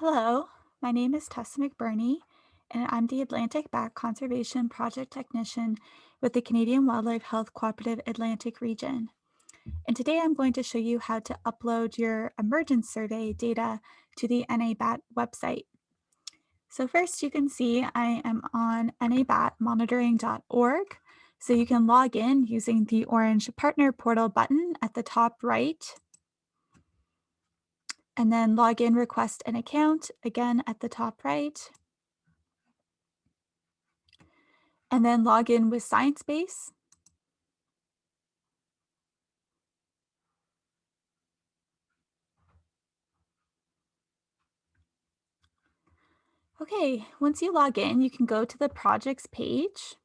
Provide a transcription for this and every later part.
Hello, my name is Tessa McBurney, and I'm the Atlantic Bat Conservation Project Technician with the Canadian Wildlife Health Cooperative Atlantic Region. And today I'm going to show you how to upload your emergence survey data to the NABAT website. So first you can see I am on nabatmonitoring.org. So you can log in using the orange Partner Portal button at the top right, and then log in, request an account again at the top right, and then log in with ScienceBase. Okay, once you log in, you can go to the projects page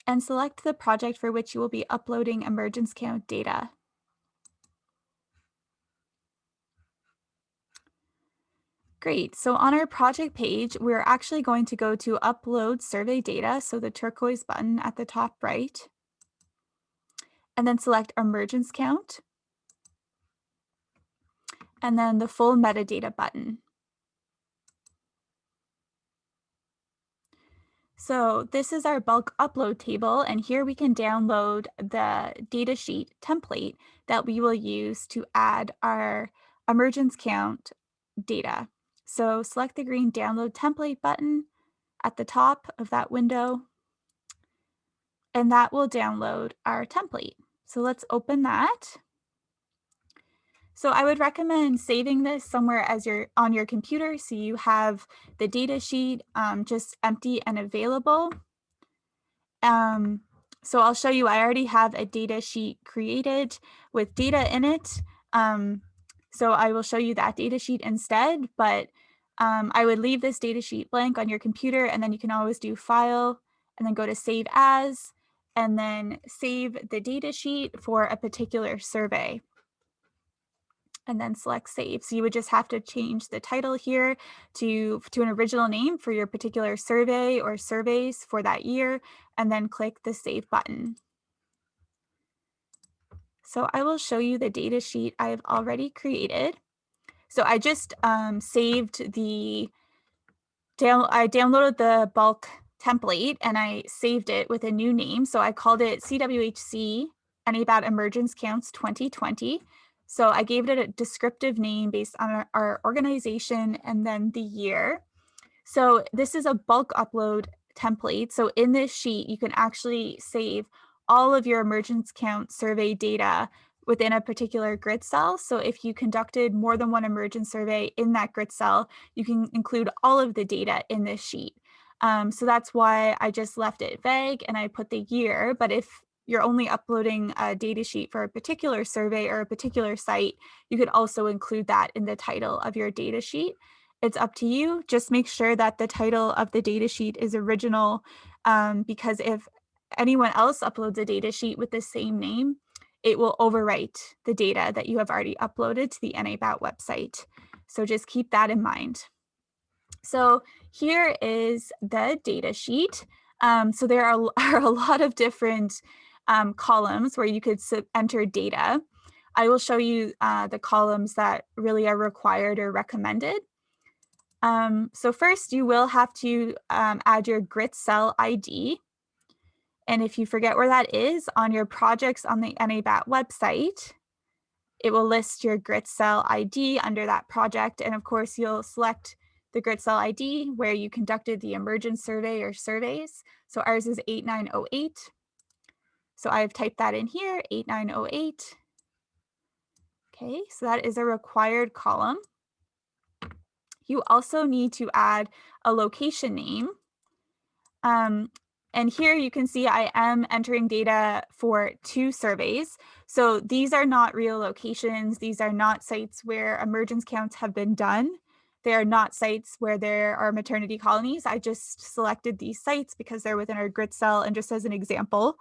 and select the project for which you will be uploading emergence count data. Great, so on our project page, we're actually going to go to upload survey data, so the turquoise button at the top right, and then select emergence count, and then the full metadata button. So this is our bulk upload table, and here we can download the datasheet template that we will use to add our emergence count data. So select the green download template button at the top of that window, and that will download our template. So let's open that. So I would recommend saving this somewhere as you're on your computer so you have the data sheet just empty and available. So I'll show you, I already have a data sheet created with data in it. So I will show you that data sheet instead, but I would leave this data sheet blank on your computer, and then you can always do File and then go to Save As, and then save the data sheet for a particular survey, and then select Save. So you would just have to change the title here to an original name for your particular survey or surveys for that year, and then click the Save button. So I will show you the data sheet I've already created. So I just saved the I downloaded the bulk template and I saved it with a new name. So I called it CWHC NABAT Emergence Counts 2020. So I gave it a descriptive name based on our organization and then the year. So this is a bulk upload template. So in this sheet, you can actually save all of your emergence count survey data within a particular grid cell. So if you conducted more than one emergence survey in that grid cell, you can include all of the data in this sheet. So that's why I just left it vague and I put the year. But if you're only uploading a data sheet for a particular survey or a particular site, you could also include that in the title of your data sheet. It's up to you. Just make sure that the title of the data sheet is original, because if anyone else uploads a data sheet with the same name, it will overwrite the data that you have already uploaded to the NABAT website. So just keep that in mind. So here is the data sheet. So there are a lot of different columns where you could enter data. I will show you the columns that really are required or recommended. So first, you will have to add your grit cell ID. And if you forget where that is, on your projects on the NABAT website, it will list your grit cell ID under that project. And of course, you'll select the grit cell ID where you conducted the emergence survey or surveys. So ours is 8908. So I've typed that in here, 8908. Okay, so that is a required column. You also need to add a location name. And here you can see I am entering data for 2 surveys. So these are not real locations. These are not sites where emergence counts have been done. They are not sites where there are maternity colonies. I just selected these sites because they're within our grid cell and just as an example.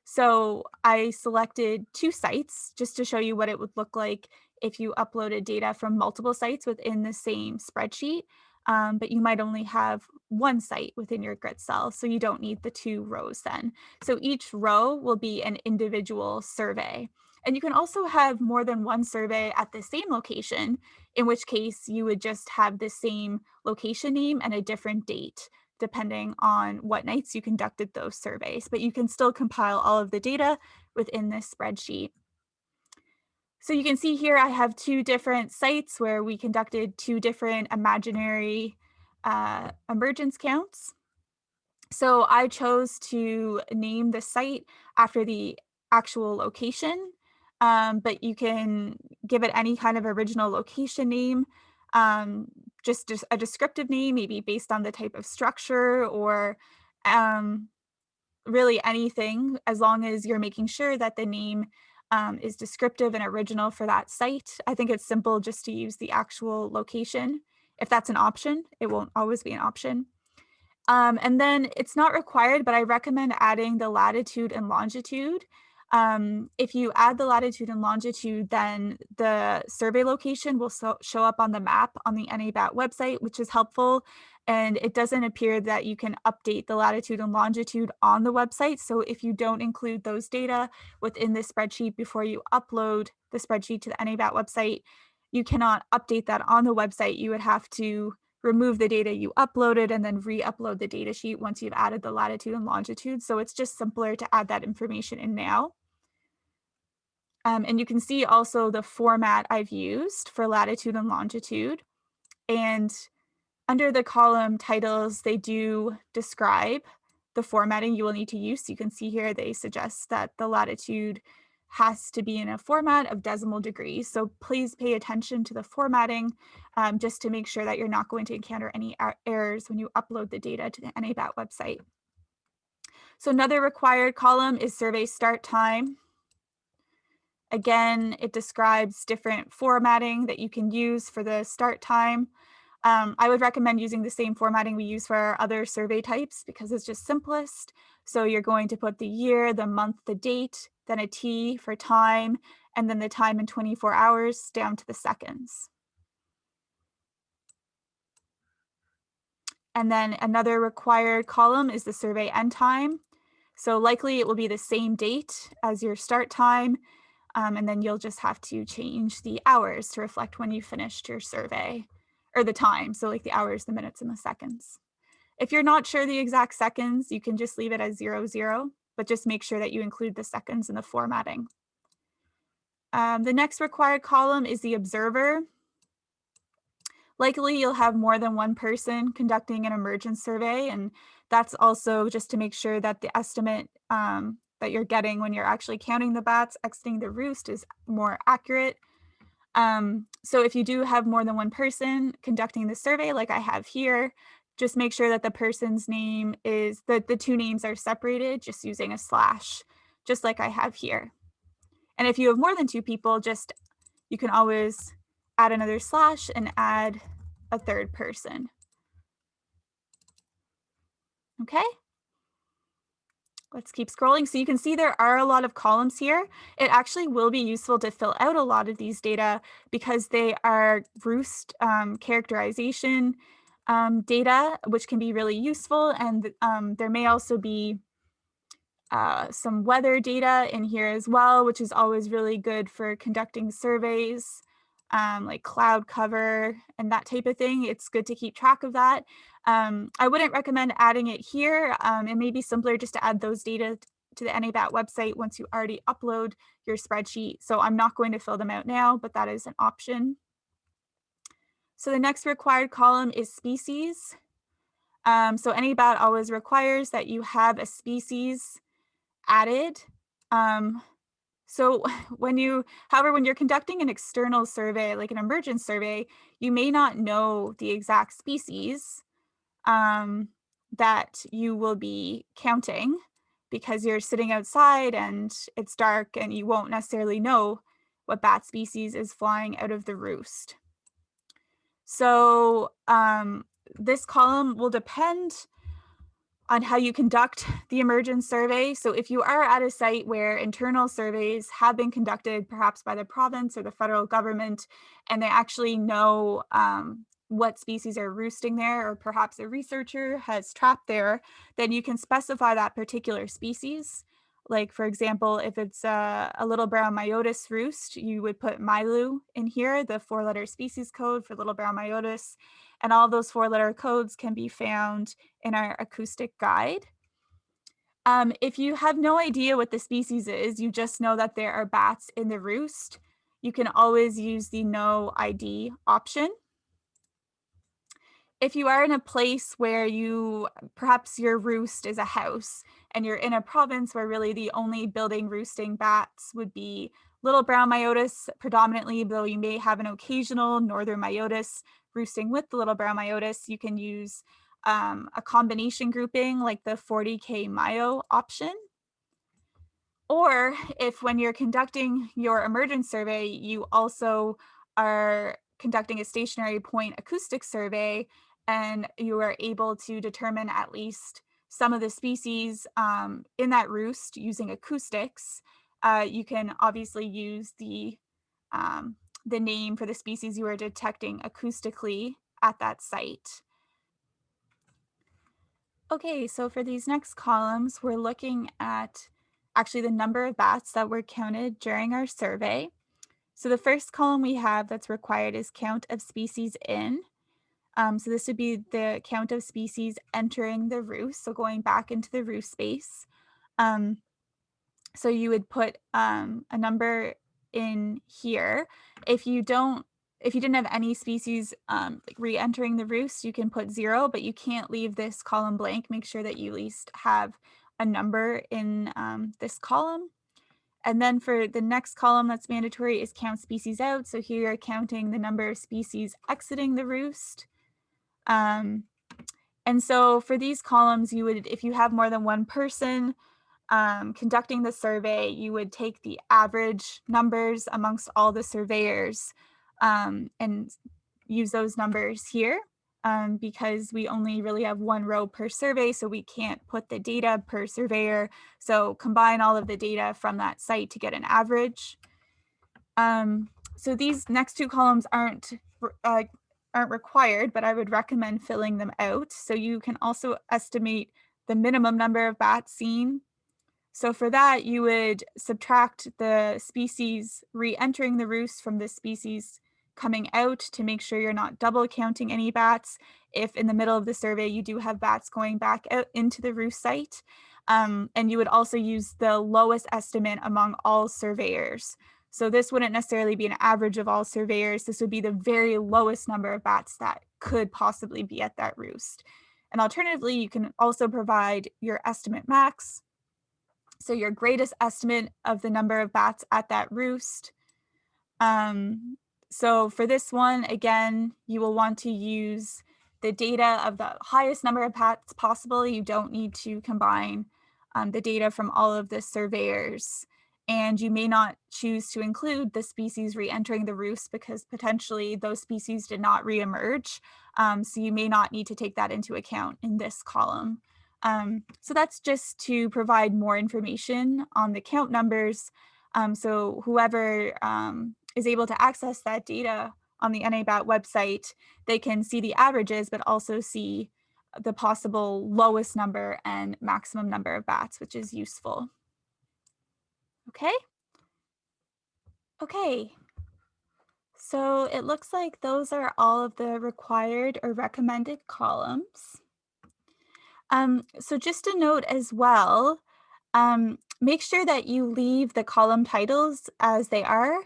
So I selected 2 sites just to show you what it would look like if you uploaded data from multiple sites within the same spreadsheet. but you might only have one site within your grid cell, so you don't need the 2 rows then. So each row will be an individual survey. And you can also have more than one survey at the same location, in which case you would just have the same location name and a different date, depending on what nights you conducted those surveys. But you can still compile all of the data within this spreadsheet. So you can see here I have 2 different sites where we conducted 2 different imaginary emergence counts. So I chose to name the site after the actual location, but you can give it any kind of original location name, um, just a descriptive name, maybe based on the type of structure or um, really anything, as long as you're making sure that the name is descriptive and original for that site. I think it's simple just to use the actual location. If that's an option, it won't always be an option. And then it's not required, but I recommend adding the latitude and longitude. If you add the latitude and longitude, then the survey location will show up on the map on the NABAT website, which is helpful. And it doesn't appear that you can update the latitude and longitude on the website. So if you don't include those data within the spreadsheet before you upload the spreadsheet to the NABAT website, you cannot update that on the website. You would have to remove the data you uploaded and then re-upload the data sheet once you've added the latitude and longitude. So it's just simpler to add that information in now. And you can see also the format I've used for latitude and longitude. And under the column titles, they do describe the formatting you will need to use. So you can see here they suggest that the latitude has to be in a format of decimal degrees. So please pay attention to the formatting just to make sure that you're not going to encounter any errors when you upload the data to the NABAT website. So another required column is survey start time. Again, it describes different formatting that you can use for the start time. I would recommend using the same formatting we use for our other survey types because it's just simplest. So you're going to put the year, the month, the date, then a T for time, and then the time in 24 hours down to the seconds. And then another required column is the survey end time. So likely it will be the same date as your start time, and then you'll just have to change the hours to reflect when you finished your survey, or the time, so like the hours, the minutes, and the seconds. If you're not sure the exact seconds, you can just leave it as 00, but just make sure that you include the seconds in the formatting. The next required column is the observer. Likely you'll have more than one person conducting an emergence survey, and that's also just to make sure that the estimate that you're getting when you're actually counting the bats exiting the roost is more accurate. So if you do have more than one person conducting the survey, like I have here, just make sure that the person's name is, the 2 names are separated just using a slash, just like I have here. And if you have more than 2 people, you can always add another slash and add a third person. Okay. Let's keep scrolling. So you can see there are a lot of columns here. It actually will be useful to fill out a lot of these data because they are roost characterization data, which can be really useful. And there may also be some weather data in here as well, which is always really good for conducting surveys, like cloud cover and that type of thing. It's good to keep track of that. I wouldn't recommend adding it here. It may be simpler just to add those data to the NABAT website once you already upload your spreadsheet. So I'm not going to fill them out now, but that is an option. So the next required column is species. So NABAT always requires that you have a species added. So however, when you're conducting an external survey, like an emergence survey, you may not know the exact species that you will be counting because you're sitting outside and it's dark and you won't necessarily know what bat species is flying out of the roost. So this column will depend on how you conduct the emergence survey. So if you are at a site where internal surveys have been conducted, perhaps by the province or the federal government, and they actually know what species are roosting there, or perhaps a researcher has trapped there, then you can specify that particular species. Like, for example, if it's a little brown myotis roost, you would put Milu in here, the 4-letter species code for little brown myotis. And all those 4-letter codes can be found in our acoustic guide. If you have no idea what the species is, you just know that there are bats in the roost, you can always use the no ID option. If you are in a place where perhaps your roost is a house and you're in a province where really the only building roosting bats would be little brown myotis predominantly, though you may have an occasional northern myotis roosting with the little brown myotis, you can use a combination grouping like the 40K myo option. Or if when you're conducting your emergence survey, you also are conducting a stationary point acoustic survey and you are able to determine at least some of the species in that roost using acoustics, you can obviously use the name for the species you are detecting acoustically at that site. Okay, so for these next columns, we're looking at actually the number of bats that were counted during our survey. So the first column we have that's required is count of species in. So this would be the count of species entering the roost, so going back into the roost space. Um, so you would put a number in here. If you didn't have any species like re-entering the roost, you can put 0, but you can't leave this column blank. Make sure that you at least have a number in this column. And then for the next column that's mandatory is count species out. So here you're counting the number of species exiting the roost. And so for these columns, you would, if you have more than one person conducting the survey, you would take the average numbers amongst all the surveyors and use those numbers here because we only really have one row per survey, so we can't put the data per surveyor. So combine all of the data from that site to get an average. So these next two columns aren't required, but I would recommend filling them out. So you can also estimate the minimum number of bats seen. So for that, you would subtract the species re-entering the roost from the species coming out to make sure you're not double counting any bats. If in the middle of the survey you do have bats going back out into the roost site. And you would also use the lowest estimate among all surveyors. So this wouldn't necessarily be an average of all surveyors. This would be the very lowest number of bats that could possibly be at that roost. And alternatively, you can also provide your estimate max. So your greatest estimate of the number of bats at that roost. So for this one, again, you will want to use the data of the highest number of bats possible. You don't need to combine the data from all of the surveyors. And you may not choose to include the species re-entering the roost because potentially those species did not re-emerge. So you may not need to take that into account in this column. So that's just to provide more information on the count numbers. So whoever is able to access that data on the NABAT website, they can see the averages, but also see the possible lowest number and maximum number of bats, which is useful. Okay. Okay. So it looks like those are all of the required or recommended columns. So just a note as well, make sure that you leave the column titles as they are.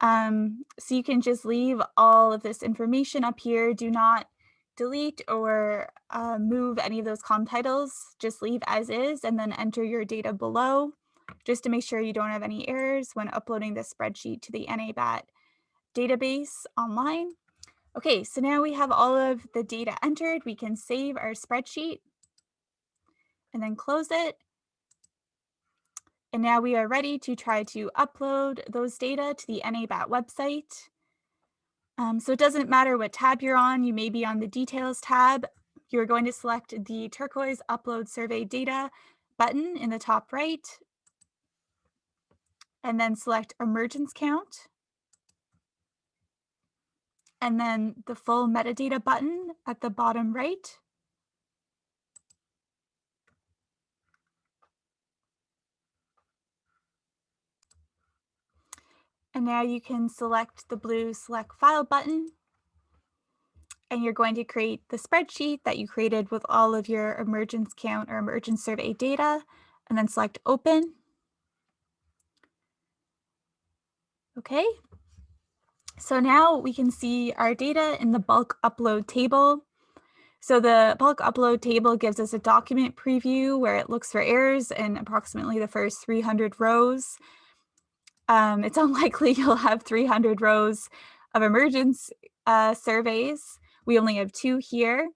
So you can just leave all of this information up here. Do not delete or move any of those column titles. Just leave as is and then enter your data below just to make sure you don't have any errors when uploading the spreadsheet to the NABAT database online. Okay, so now we have all of the data entered. We can save our spreadsheet and then close it. And now we are ready to try to upload those data to the NABAT website. So it doesn't matter what tab you're on. You may be on the details tab. You're going to select the turquoise upload survey data button in the top right, and then select emergence count. and then the full metadata button at the bottom right. And now you can select the blue Select File button, and you're going to create the spreadsheet that you created with all of your emergence count or emergence survey data, and then select Open. Okay. So now we can see our data in the bulk upload table. So the bulk upload table gives us a document preview where it looks for errors in approximately the first 300 rows. It's unlikely you'll have 300 rows of emergence surveys. We only have 2 here.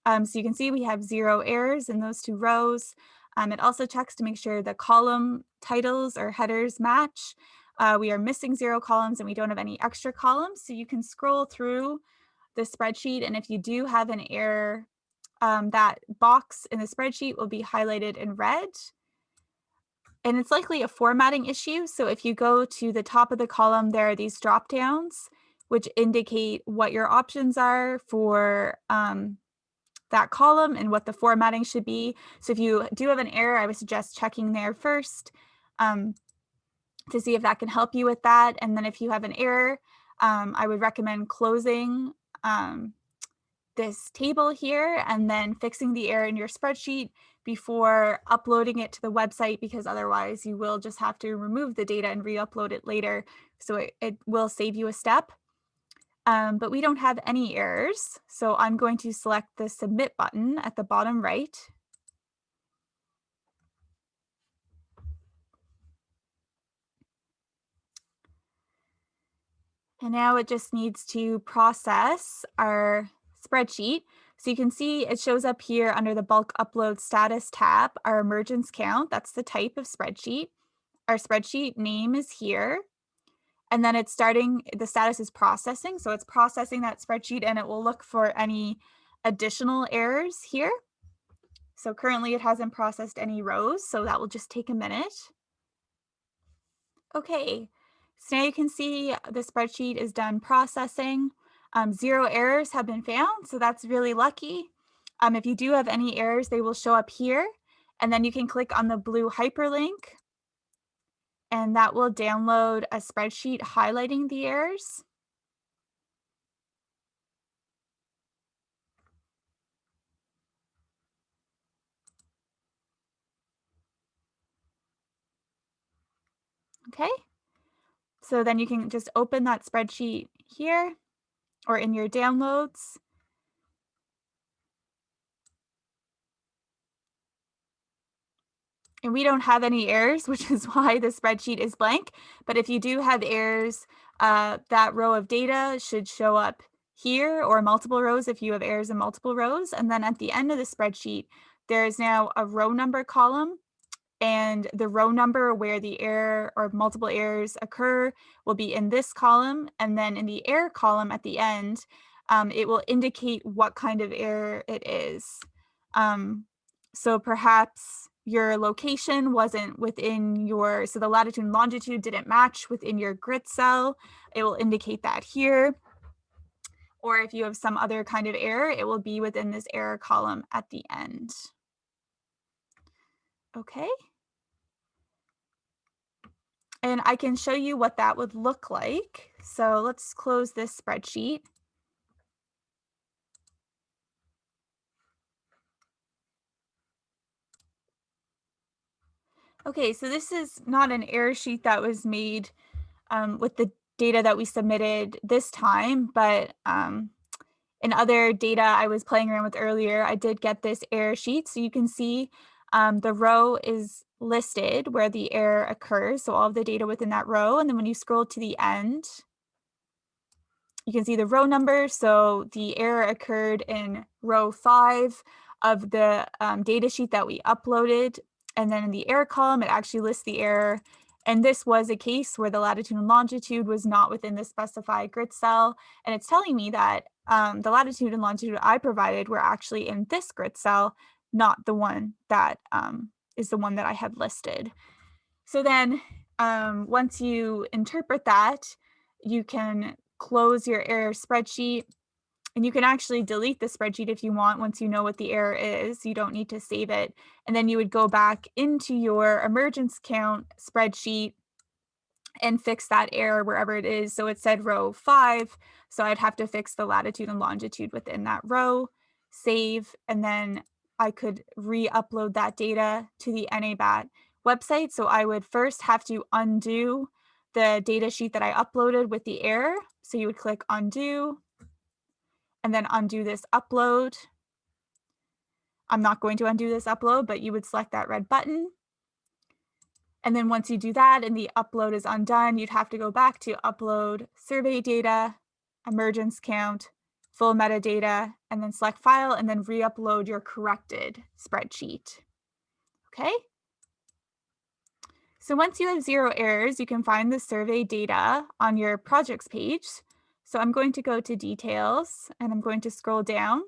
So you can see we have 0 errors in those 2 rows. It also checks to make sure the column titles or headers match. We are missing 0 columns and we don't have any extra columns. So you can scroll through the spreadsheet, and if you do have an error, that box in the spreadsheet will be highlighted in red. And it's likely a formatting issue. So if you go to the top of the column, there are these drop downs, which indicate what your options are for that column and what the formatting should be. So if you do have an error, I would suggest checking there first to see if that can help you with that. And then if you have an error, I would recommend closing this table here and then fixing the error in your spreadsheet before uploading it to the website, because otherwise you will just have to remove the data and re-upload it later. So it will save you a step. But we don't have any errors. So I'm going to select the Submit button at the bottom right. And now it just needs to process our spreadsheet. So you can see it shows up here under the bulk upload status tab, our emergence count. That's the type of spreadsheet. Our spreadsheet name is here. And then it's starting, the status is processing. So it's processing that spreadsheet and it will look for any additional errors here. So currently it hasn't processed any rows, so that will just take a minute. Okay, so now you can see the spreadsheet is done processing. 0 errors have been found, so that's really lucky. If you do have any errors, they will show up here, and then you can click on the blue hyperlink, and that will download a spreadsheet highlighting the errors. Okay, so then you can just open that spreadsheet here or in your downloads. And we don't have any errors, which is why the spreadsheet is blank. But if you do have errors, that row of data should show up here, or multiple rows if you have errors in multiple rows. And then at the end of the spreadsheet, there is now a row number column, and the row number where the error or multiple errors occur will be in this column. And then in the error column at the end, it will indicate what kind of error it is. So perhaps your location wasn't within your, so the latitude and longitude didn't match within your grid cell. It will indicate that here. Or if you have some other kind of error, it will be within this error column at the end. Okay. And I can show you what that would look like. So let's close this spreadsheet. Okay, so this is not an error sheet that was made with the data that we submitted this time, but in other data I was playing around with earlier, I did get this error sheet. So you can see the row is listed where the error occurs. So all of the data within that row. And then when you scroll to the end, you can see the row number. So the error occurred in row 5 of the data sheet that we uploaded. And then in the error column, it actually lists the error. And this was a case where the latitude and longitude was not within the specified grid cell. And it's telling me that the latitude and longitude I provided were actually in this grid cell, not the one that is the one that I had listed. So then once you interpret that, you can close your error spreadsheet. And you can actually delete the spreadsheet if you want once you know what the error is. You don't need to save it. And then you would go back into your emergence count spreadsheet and fix that error wherever it is. So it said row 5. So I'd have to fix the latitude and longitude within that row, save, and then I could re-upload that data to the NABAT website. So I would first have to undo the data sheet that I uploaded with the error. So you would click undo and then undo this upload. I'm not going to undo this upload, but you would select that red button. And then once you do that and the upload is undone, you'd have to go back to upload survey data, emergence count, full metadata, and then select file and then re-upload your corrected spreadsheet. Okay? So once you have 0 errors, you can find the survey data on your projects page. So I'm going to go to details and I'm going to scroll down.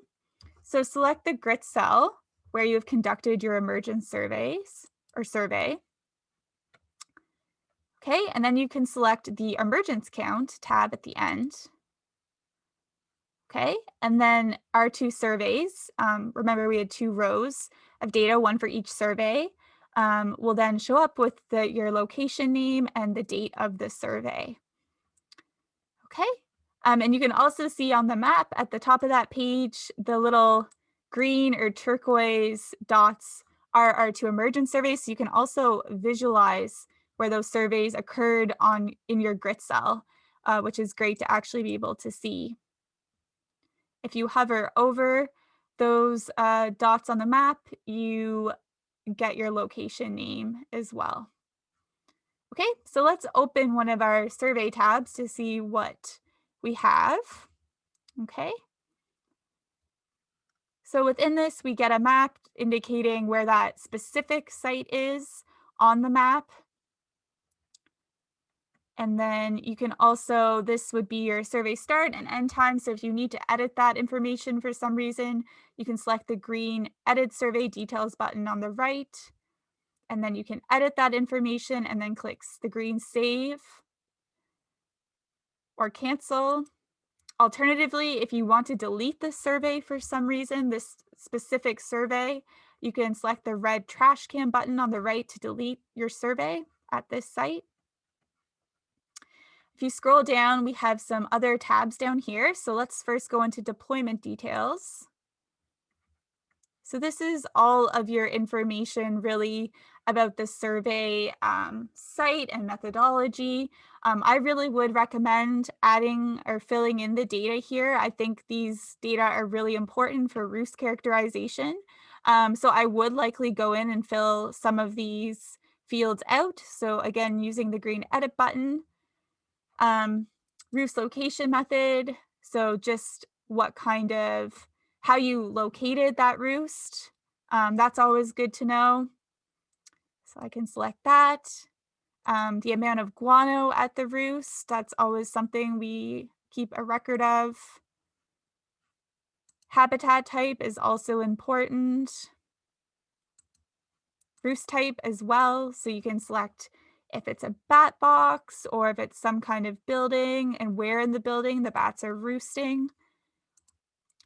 So select the grit cell where you have conducted your emergence surveys or survey. Okay, and then you can select the emergence count tab at the end. Okay, and then our 2 surveys, remember we had 2 rows of data, one for each survey, will then show up with your location name and the date of the survey. Okay, and you can also see on the map at the top of that page, the little green or turquoise dots are our 2 emergence surveys. So you can also visualize where those surveys occurred in your grit cell, which is great to actually be able to see. If you hover over those dots on the map, you get your location name as well. Okay, so let's open one of our survey tabs to see what we have. Okay. So within this, we get a map indicating where that specific site is on the map. And then you can also, this would be your survey start and end time. So if you need to edit that information for some reason, you can select the green Edit Survey Details button on the right. And then you can edit that information and then click the green Save or Cancel. Alternatively, if you want to delete the survey for some reason, this specific survey, you can select the red trash can button on the right to delete your survey at this site. If you scroll down, we have some other tabs down here. So let's first go into deployment details. So this is all of your information really about the survey site and methodology. I really would recommend adding or filling in the data here. I think these data are really important for roost characterization. So I would likely go in and fill some of these fields out. So again, using the green edit button. Roost location method. So just how you located that roost. That's always good to know. So I can select that. The amount of guano at the roost, that's always something we keep a record of. Habitat type is also important. Roost type as well, so you can select if it's a bat box or if it's some kind of building and where in the building the bats are roosting.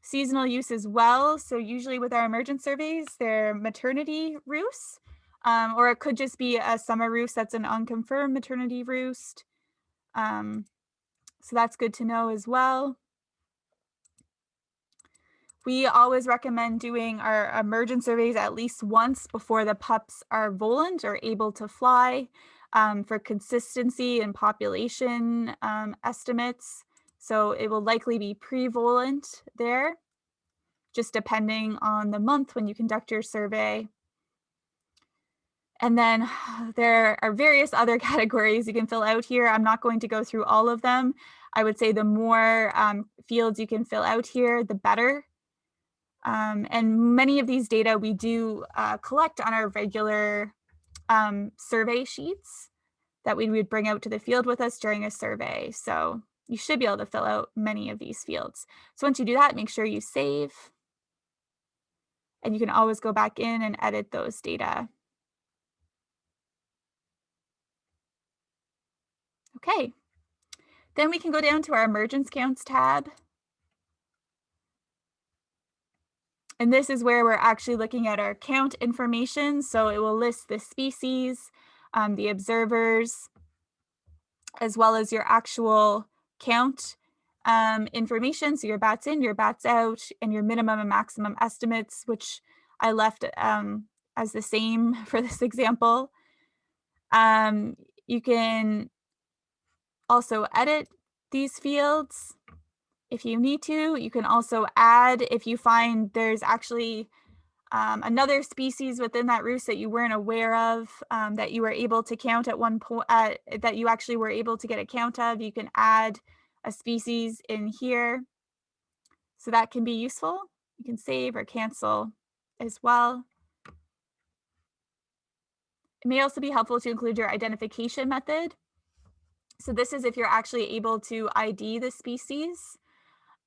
Seasonal use as well, so usually with our emergence surveys, they're maternity roosts, or it could just be a summer roost that's an unconfirmed maternity roost. So that's good to know as well. We always recommend doing our emergence surveys at least once before the pups are volant or able to fly for consistency and population estimates. So it will likely be pre-volant there, just depending on the month when you conduct your survey. And then there are various other categories you can fill out here. I'm not going to go through all of them. I would say the more fields you can fill out here, the better. And many of these data we do collect on our regular survey sheets that we would bring out to the field with us during a survey. So you should be able to fill out many of these fields. So once you do that, make sure you save. And you can always go back in and edit those data. Okay. Then we can go down to our emergence counts tab. And this is where we're actually looking at our count information. So it will list the species, the observers, as well as your actual count information. So your bats in, your bats out, and your minimum and maximum estimates, which I left as the same for this example. You can also edit these fields if you need to. You can also add if you find there's actually another species within that roost that you weren't aware of, that you were able to count at one point, that you actually were able to get a count of. You can add a species in here. So that can be useful. You can save or cancel as well. It may also be helpful to include your identification method. So this is if you're actually able to ID the species.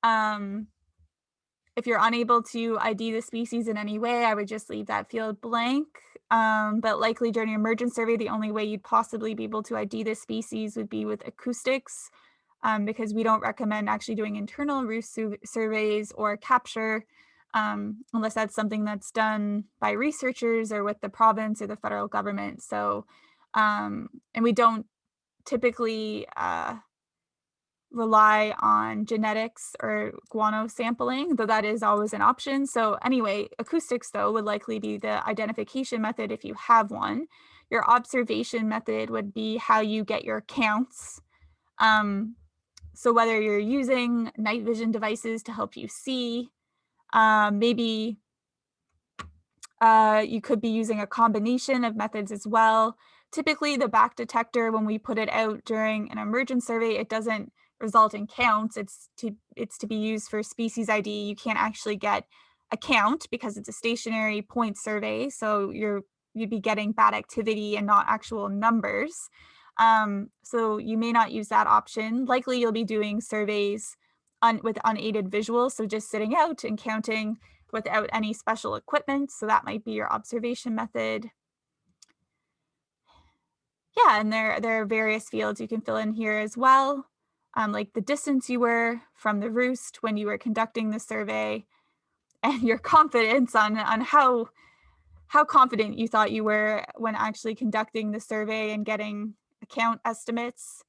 If you're unable to ID the species in any way, I would just leave that field blank. But likely during an emergence survey, the only way you'd possibly be able to ID the species would be with acoustics, because we don't recommend actually doing internal roost surveys or capture, unless that's something that's done by researchers or with the province or the federal government. So, and we don't typically rely on genetics or guano sampling, though that is always an option. So anyway, acoustics though would likely be the identification method if you have one. Your observation method would be how you get your counts. So whether you're using night vision devices to help you see, maybe you could be using a combination of methods as well. Typically, the back detector, when we put it out during an emergence survey, it doesn't result in counts. It's to be used for species ID. You can't actually get a count because it's a stationary point survey. So you'd be getting bat activity and not actual numbers. So you may not use that option. Likely, you'll be doing surveys with unaided visuals, so just sitting out and counting without any special equipment. So that might be your observation method. Yeah, and there are various fields you can fill in here as well, like the distance you were from the roost when you were conducting the survey, and your confidence on how confident you thought you were when actually conducting the survey and getting count estimates.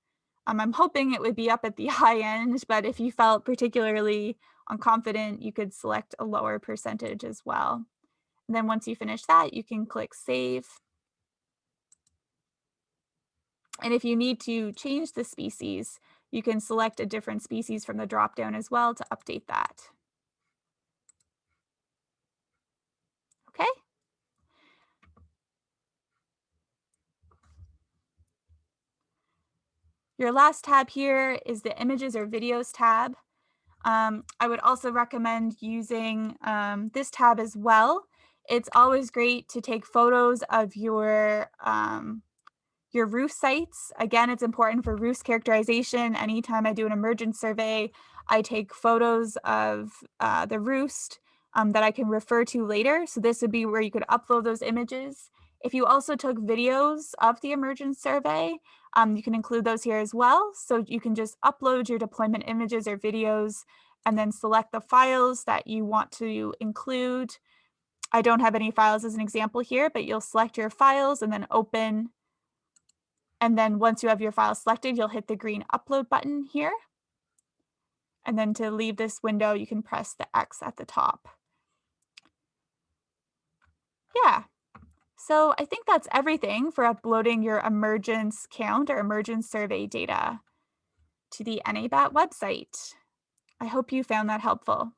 I'm hoping it would be up at the high end, but if you felt particularly unconfident, you could select a lower percentage as well. And then once you finish that, you can click save. And if you need to change the species, you can select a different species from the dropdown as well to update that. Okay. Your last tab here is the images or videos tab. I would also recommend using this tab as well. It's always great to take photos of your roost sites. Again, it's important for roost characterization. Anytime I do an emergence survey, I take photos of the roost that I can refer to later. So this would be where you could upload those images. If you also took videos of the emergence survey, you can include those here as well. So you can just upload your deployment images or videos and then select the files that you want to include. I don't have any files as an example here, but you'll select your files and then open. And then once you have your file selected, you'll hit the green upload button here. And then to leave this window, you can press the X at the top. Yeah. So I think that's everything for uploading your emergence count or emergence survey data to the NABAT website. I hope you found that helpful.